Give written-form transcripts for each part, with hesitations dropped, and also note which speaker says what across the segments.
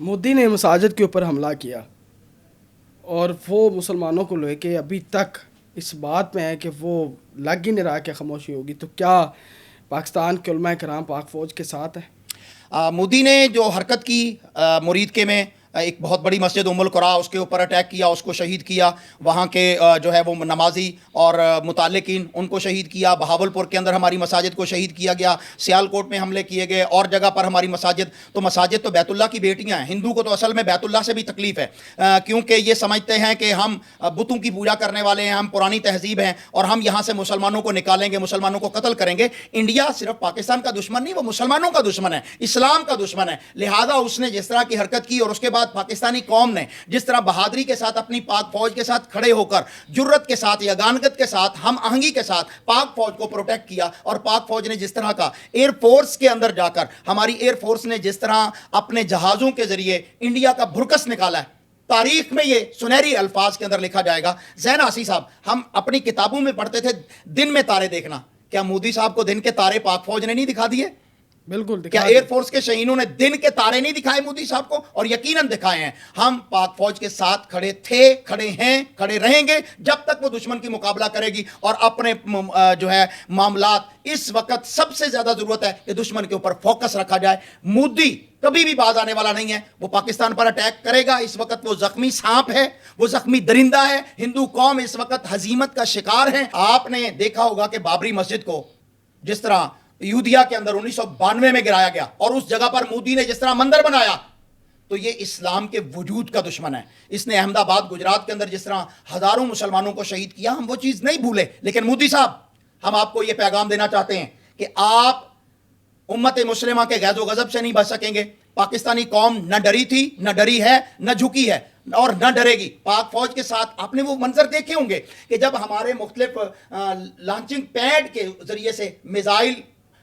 Speaker 1: مودی نے مساجد کے اوپر حملہ کیا اور وہ مسلمانوں کو لے کے ابھی تک اس بات میں ہے کہ وہ لگ ہی نہیں رہا کہ خاموشی ہوگی، تو کیا پاکستان کے علماء کرام پاک فوج کے ساتھ ہیں؟
Speaker 2: مودی نے جو حرکت کی مرید کے میں ایک بہت بڑی مسجد ام القرا، اس کے اوپر اٹیک کیا، اس کو شہید کیا، وہاں کے جو ہے وہ نمازی اور متعلقین ان کو شہید کیا، بہاول پور کے اندر ہماری مساجد کو شہید کیا گیا، سیالکوٹ میں حملے کیے گئے اور جگہ پر ہماری مساجد تو بیت اللہ کی بیٹیاں ہیں. ہندو کو تو اصل میں بیت اللہ سے بھی تکلیف ہے، کیونکہ یہ سمجھتے ہیں کہ ہم بتوں کی پوجا کرنے والے ہیں، ہم پرانی تہذیب ہیں اور ہم یہاں سے مسلمانوں کو نکالیں گے، مسلمانوں کو قتل کریں گے. انڈیا صرف پاکستان کا دشمن نہیں، وہ مسلمانوں کا دشمن ہے، اسلام کا دشمن ہے. لہذا اس نے جس طرح کی حرکت کی اور اس کے بعد پاکستانی قوم نے جس طرح بہادری کے ساتھ اپنی پاک فوج کے ساتھ کھڑے ہو کر جرت کے ساتھ، یگانگت کے ساتھ، ہم آہنگی کے ساتھ پاک فوج کو پروٹیکٹ کیا، اور پاک فوج نے جس طرح کا ایئر فورس کے اندر جا کر، ہماری ایئر فورس نے جس طرح اپنے جہازوں کے ذریعے انڈیا کا بھرکس نکالا ہے، تاریخ میں یہ سنہری الفاظ کے اندر لکھا جائے گا. زین آسی صاحب، ہم اپنی کتابوں میں پڑھتے تھے دن میں تارے دیکھنا، کیا مودی صاحب کو دن کے تارے پاک فوج نے نہیں دکھا دیے؟
Speaker 1: بالکل.
Speaker 2: کیا ایئر فورس کے شہینوں نے دن کے تارے نہیں دکھائے مودی صاحب کو؟ اور یقیناً دکھائے ہیں. ہم پاک فوج کے ساتھ کھڑے تھے، کھڑے ہیں، کھڑے رہیں گے جب تک وہ دشمن کی مقابلہ کرے گی. اور اپنے جو ہے معاملات، اس وقت سب سے زیادہ ضرورت ہے کہ دشمن کے اوپر فوکس رکھا جائے. مودی کبھی بھی باز آنے والا نہیں ہے، وہ پاکستان پر اٹیک کرے گا. اس وقت وہ زخمی سانپ ہے، وہ زخمی درندہ ہے. ہندو قوم اس وقت ہزیمت کا شکار ہے. آپ نے دیکھا ہوگا کہ بابری مسجد کو جس طرح یودھیا کے اندر 1992 میں گرایا گیا، اور اس جگہ پر مودی نے جس طرح مندر بنایا، تو یہ اسلام کے وجود کا دشمن ہے. اس نے احمد آباد گجرات کے اندر جس طرح ہزاروں مسلمانوں کو شہید کیا، ہم وہ چیز نہیں بھولے. لیکن مودی صاحب، ہم آپ کو یہ پیغام دینا چاہتے ہیں کہ آپ امت مسلمہ کے غیظ و غضب سے نہیں بچ سکیں گے. پاکستانی قوم نہ ڈری تھی، نہ ڈری ہے، نہ جھکی ہے اور نہ ڈرے گی. پاک فوج کے ساتھ آپ نے وہ منظر دیکھے ہوں گے کہ جب ہمارے مختلف لانچنگ پیڈ کے ذریعے سے میزائل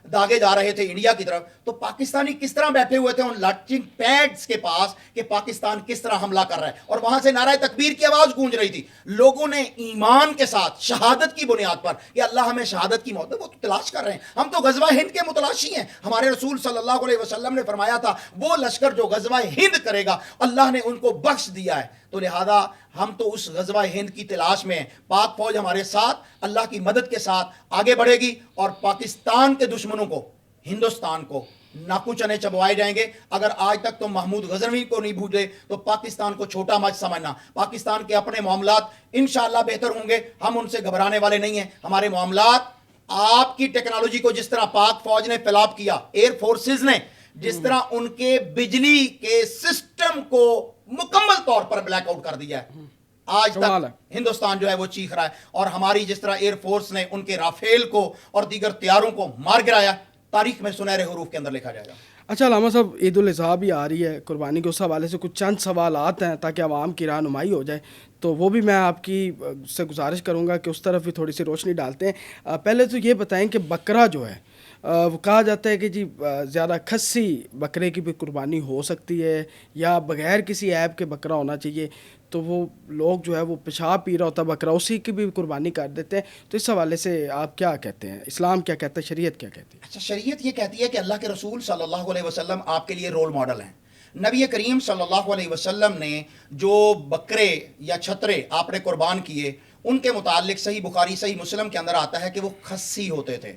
Speaker 2: داغے جا رہے تھے انڈیا کی طرف، تو پاکستانی کس طرح بیٹھے ہوئے تھے ان لانچنگ پیڈز کے پاس کہ پاکستان کس طرح حملہ کر رہا ہے، اور وہاں سے نعرہ تکبیر کی آواز گونج رہی تھی. لوگوں نے ایمان کے ساتھ شہادت کی بنیاد پر کہ اللہ ہمیں شہادت کی موت، وہ تو تلاش کر رہے ہیں. ہم تو غزوہ ہند کے متلاشی ہیں. ہمارے رسول صلی اللہ علیہ وسلم نے فرمایا تھا وہ لشکر جو غزوہ ہند کرے گا اللہ نے ان کو بخش دیا ہے. تو لہذا ہم تو اس غزوہ ہند کی تلاش میں، پاک فوج ہمارے ساتھ اللہ کی مدد کے ساتھ آگے بڑھے گی، اور پاکستان کے دشمنوں کو، ہندوستان کو ناکو چنے چبوائے جائیں گے. اگر آج تک تم محمود غزنوی کو نہیں بھولے تو پاکستان کو چھوٹا مت سمجھنا. پاکستان کے اپنے معاملات انشاءاللہ بہتر ہوں گے، ہم ان سے گھبرانے والے نہیں ہیں. ہمارے معاملات آپ کی ٹیکنالوجی کو جس طرح پاک فوج نے فلاب کیا، ایئر فورسز نے جس طرح ان کے بجلی کے سسٹم کو مکمل طور پر بلیک آؤٹ کر دیا ہے، آج تک ہندوستان جو ہے وہ چیخ رہا ہے. اور ہماری جس طرح ایئر فورس نے ان کے رافیل کو اور دیگر طیاروں کو مار گرایا، تاریخ میں سنہرے حروف کے اندر لکھا جائے گا.
Speaker 1: اچھا علامہ صاحب، عید الاضحیٰ بھی آ رہی ہے، قربانی کے اس حوالے سے کچھ چند سوالات ہیں تاکہ عوام کی رہنمائی ہو جائے، تو وہ بھی میں آپ کی سے گزارش کروں گا کہ اس طرف بھی تھوڑی سی روشنی ڈالتے ہیں. پہلے تو یہ بتائیں کہ بکرا جو ہے، وہ کہا جاتا ہے کہ جی زیادہ کھسی بکرے کی بھی قربانی ہو سکتی ہے یا بغیر کسی عیب کے بکرا ہونا چاہیے، تو وہ لوگ جو ہے وہ پیشاب پی رہا ہوتا ہے بکرا، اسی کی بھی قربانی کر دیتے ہیں. تو اس حوالے سے آپ کیا کہتے ہیں؟ اسلام کیا کہتا ہے، شریعت کیا کہتی ہے؟
Speaker 2: اچھا، شریعت یہ کہتی ہے کہ اللہ کے رسول صلی اللہ علیہ وسلم آپ کے لیے رول ماڈل ہیں. نبی کریم صلی اللہ علیہ وسلم نے جو بکرے یا چھترے آپ نے قربان کیے، ان کے متعلق صحیح بخاری صحیح مسلم کے اندر آتا ہے کہ وہ خسی ہوتے تھے.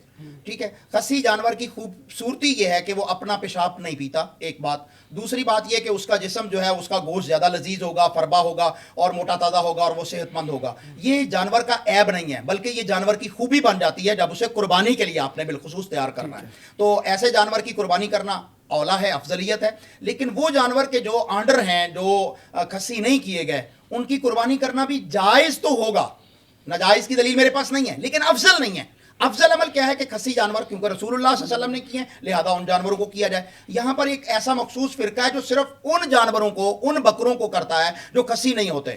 Speaker 2: ٹھیک ہے، خسی جانور کی خوبصورتی یہ ہے کہ وہ اپنا پیشاب نہیں پیتا، ایک بات. دوسری بات یہ کہ اس کا جسم جو ہے اس کا گوشت زیادہ لذیذ ہوگا، فربا ہوگا اور موٹا تازہ ہوگا اور وہ صحت مند ہوگا. یہ جانور کا عیب نہیں ہے، بلکہ یہ جانور کی خوبی بن جاتی ہے جب اسے قربانی کے لیے آپ نے بالخصوص تیار کرنا ہے. تو ایسے جانور کی قربانی کرنا اولا ہے، افضلیت ہے. لیکن وہ جانور کے جو آنڈر ہیں، جو کھسی نہیں کیے گئے، ان کی قربانی کرنا بھی جائز تو ہوگا. ناجائز کی دلیل میرے پاس نہیں ہے، لیکن افضل نہیں ہے. افضل عمل کیا ہے کہ کھسی جانور، کیونکہ رسول اللہ صلی اللہ علیہ وسلم نے کیے ہیں، لہذا ان جانوروں کو کیا جائے. یہاں پر ایک ایسا مخصوص فرقہ ہے جو صرف ان جانوروں کو، ان بکروں کو کرتا ہے جو کھسی نہیں ہوتے.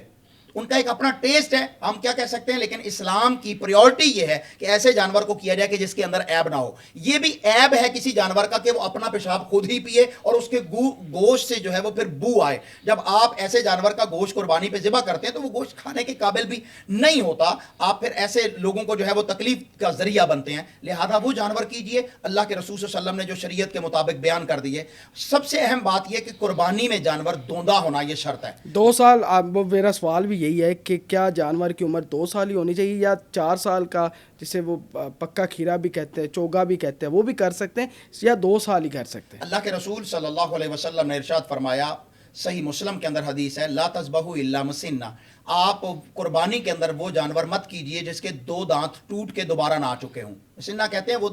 Speaker 2: ان کا ایک اپنا ٹیسٹ ہے, ہم کیا کہہ سکتے ہیں, لیکن اسلام کی پریورٹی یہ ہے کہ ایسے جانور کو کیا جائے کہ جس کے اندر عیب نہ ہو. یہ بھی عیب ہے کسی جانور کا کہ وہ اپنا پیشاب خود ہی پیے اور اس کے گوشت سے جو ہے وہ پھر بو آئے. جب آپ ایسے جانور کا گوشت قربانی پہ ذبح کرتے ہیں تو وہ گوشت کھانے کے قابل بھی نہیں ہوتا, آپ پھر ایسے لوگوں کو جو ہے وہ تکلیف کا ذریعہ بنتے ہیں. لہذا وہ جانور کیجئے اللہ کے رسول صلی اللہ علیہ وسلم نے جو شریعت کے مطابق بیان کر دیے. سب سے اہم بات یہ کہ قربانی میں جانور دوندا ہونا یہ شرط ہے.
Speaker 1: 2 سال. وہ میرا سوال بھی یہی ہے کہ کیا جانور کی عمر 2 سال ہی ہونی چاہیے یا 4 سال کا, جسے وہ پکا کھیرا بھی کہتے ہیں, چوگا بھی کہتے ہیں, وہ بھی کر سکتے ہیں, یا 2 سال ہی کر سکتے ہیں؟
Speaker 2: اللہ کے رسول صلی اللہ علیہ وسلم نے ارشاد فرمایا, صحیح مسلم کے اندر حدیث ہے, لا تذبحوا الا مسنہ, آپ قربانی کے اندر وہ جانور مت کیجئے جس کے 2 دانت ٹوٹ کے دوبارہ نہ آ چکے ہوں. مسنہ کہتے ہیں وہ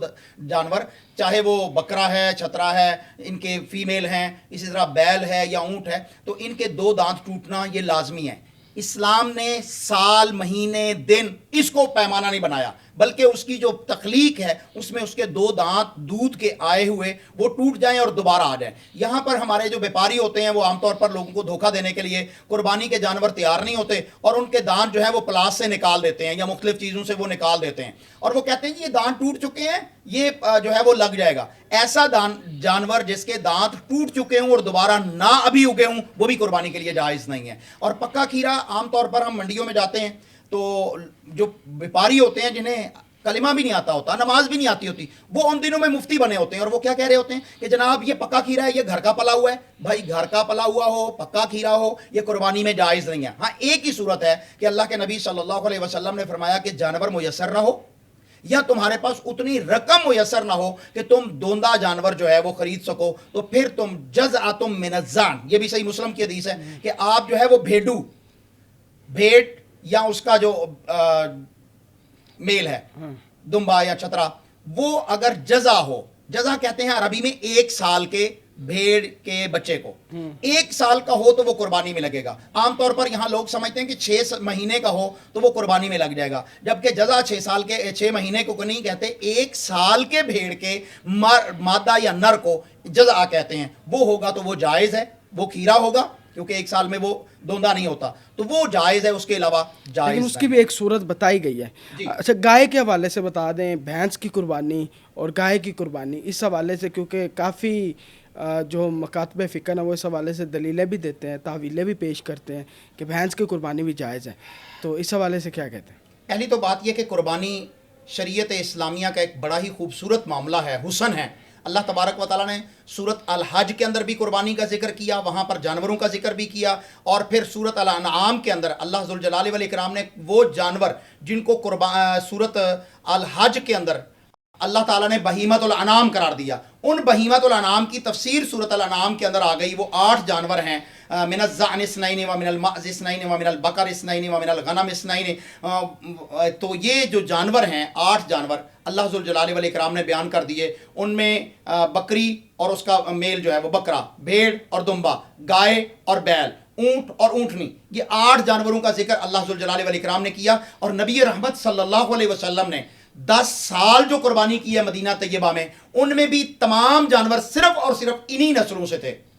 Speaker 2: جانور, چاہے وہ بکرا ہے, چھترا ہے, ان کے فیمیل ہیں, اسی طرح بیل ہے یا اونٹ ہے, تو ان کے 2 دانت ٹوٹنا یہ لازمی ہے. اسلام نے سال, مہینے, دن اس کو پیمانہ نہیں بنایا, بلکہ اس کی جو تخلیق ہے اس میں اس کے 2 دانت دودھ کے آئے ہوئے وہ ٹوٹ جائیں اور دوبارہ آ جائیں. یہاں پر ہمارے جو بیپاری ہوتے ہیں وہ عام طور پر لوگوں کو دھوکہ دینے کے لیے قربانی کے جانور تیار نہیں ہوتے اور ان کے دانت جو ہے وہ پلاس سے نکال دیتے ہیں یا مختلف چیزوں سے وہ نکال دیتے ہیں اور وہ کہتے ہیں یہ دانت ٹوٹ چکے ہیں, یہ جو ہے وہ لگ جائے گا. ایسا جانور جس کے دانت ٹوٹ چکے ہوں اور دوبارہ نہ ابھی اگے ہوں وہ بھی قربانی کے لیے جائز نہیں ہے. اور پکا کھیرا عام طور پر ہم منڈیوں میں جاتے ہیں تو جو بیپاری ہوتے ہیں جنہیں کلمہ بھی نہیں آتا ہوتا, نماز بھی نہیں آتی ہوتی, وہ ان دنوں میں مفتی بنے ہوتے ہیں اور وہ کیا کہہ رہے ہوتے ہیں کہ جناب یہ پکا کھیرا ہے, یہ گھر کا پلا ہوا ہے. بھائی گھر کا پلا ہوا ہو, پکا کھیرا ہو, یہ قربانی میں جائز نہیں ہے. ہاں ایک ہی صورت ہے کہ اللہ کے نبی صلی اللہ علیہ وسلم نے فرمایا کہ جانور میسر نہ ہو یا تمہارے پاس اتنی رقم میسر نہ ہو کہ تم دوندا جانور جو ہے وہ خرید سکو, تو پھر تم جزعۃ من الظان, یہ بھی صحیح مسلم کی حدیث ہے کہ آپ جو ہے وہ بھیڑ یا اس کا جو میل ہے, دمبا یا چھترا, وہ اگر جزا ہو, جزا کہتے ہیں عربی میں 1 سال کے بھیڑ کے بچے کو, 1 سال کا ہو تو وہ قربانی میں لگے گا. عام طور پر یہاں لوگ سمجھتے ہیں کہ 6 مہینے کا ہو تو وہ قربانی میں لگ جائے گا, جبکہ جزا 6 مہینے کو نہیں کہتے, 1 سال کے بھیڑ کے مادہ یا نر کو جزا کہتے ہیں. وہ ہوگا تو وہ جائز ہے, وہ کھیرا ہوگا کیونکہ 1 سال میں وہ دوندا نہیں ہوتا, تو وہ جائز ہے, اس کے علاوہ جائز.
Speaker 1: لیکن اس کی بھی ایک صورت بتائی گئی ہے. اچھا گائے کے حوالے سے بتا دیں, بھینس کی قربانی اور گائے کی قربانی, اس حوالے سے کیونکہ کافی جو مکاتب فقہ ہیں وہ اس حوالے سے دلیلیں بھی دیتے ہیں, تحویلیں بھی پیش کرتے ہیں کہ بھینس کی قربانی بھی جائز ہے, تو اس حوالے سے کیا کہتے ہیں؟
Speaker 2: پہلی تو بات یہ کہ قربانی شریعت اسلامیہ کا ایک بڑا ہی خوبصورت معاملہ ہے, حسن ہے. اللہ تبارک و تعالیٰ نے سورت الحج کے اندر بھی قربانی کا ذکر کیا, وہاں پر جانوروں کا ذکر بھی کیا, اور پھر سورت الانعام کے اندر اللہ ذوالجلال والاکرام نے وہ جانور جن کو سورت الحج کے اندر اللہ تعالیٰ نے بہیمت الانعام قرار دیا, ان بہیمت الانعام کی تفسیر سورت الانعام کے اندر آ گئی. وہ 8 جانور ہیں, من الضأن اثنین ومن المعز اثنین ومن البقر اثنین ومن الغنم اثنین. تو یہ جو جانور ہیں 8 جانور اللہ ذوالجلال والاکرام نے بیان کر دیے. ان میں بکری اور اس کا میل جو ہے وہ بکرا, بھیڑ اور دمبا, گائے اور بیل, اونٹ اور اونٹنی, یہ 8 جانوروں کا ذکر اللہ ذوالجلال والاکرام نے کیا. اور نبی رحمت صلی اللہ علیہ وسلم نے 10 سال جو قربانی کی ہے مدینہ طیبہ میں, ان میں بھی تمام جانور صرف اور صرف انہی نسلوں سے تھے.